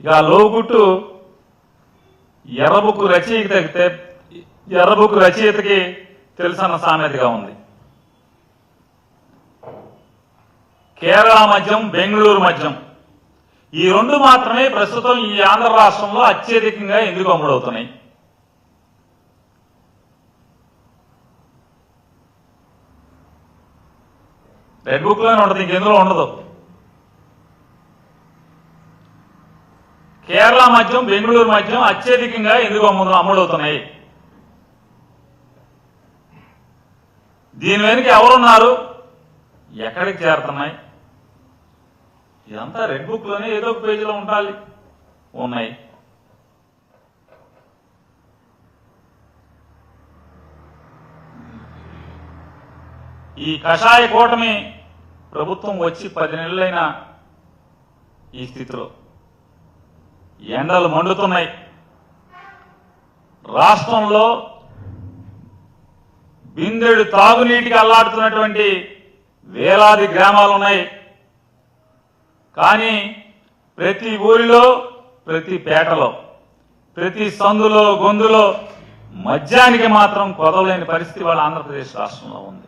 ఇక లోగుట్టు ఎర్రబుక్కు రచయితకి తెలుసన్న సామెతగా ఉంది. కేరళ మద్యం, బెంగళూరు మద్యం ఈ రెండు మాత్రమే ప్రస్తుతం ఈ ఆంధ్ర రాష్ట్రంలో అత్యధికంగా ఎందుకు అమ్ముడవుతున్నాయి? రెడ్ బుక్ లోనే ఉండదు, ఇంకెందులో ఉండదు. కేరళ మద్యం, బెంగళూరు మద్యం అత్యధికంగా ఎందుకు అమ్ముడవుతున్నాయి? దీని వెనుక ఎవరున్నారు? ఎక్కడికి చేరుతున్నాయి? ఇదంతా రెడ్ బుక్ లోనే ఏదో ఒక పేజీలో ఉన్నాయి. ఈ కషాయ కూటమి ప్రభుత్వం వచ్చి 10 నెలలైన ఈ స్థితిలో ఎండలు మండుతున్నాయి. రాష్ట్రంలో బిందెడు తాగునీటికి అల్లాడుతున్నటువంటి వేలాది గ్రామాలు ఉన్నాయి. కానీ ప్రతి ఊరిలో, ప్రతి పేటలో, ప్రతి సందులో, గొంతులో మద్యానికి మాత్రం కొదవలేని పరిస్థితి వాళ్ళ ఆంధ్రప్రదేశ్ రాష్ట్రంలో ఉంది.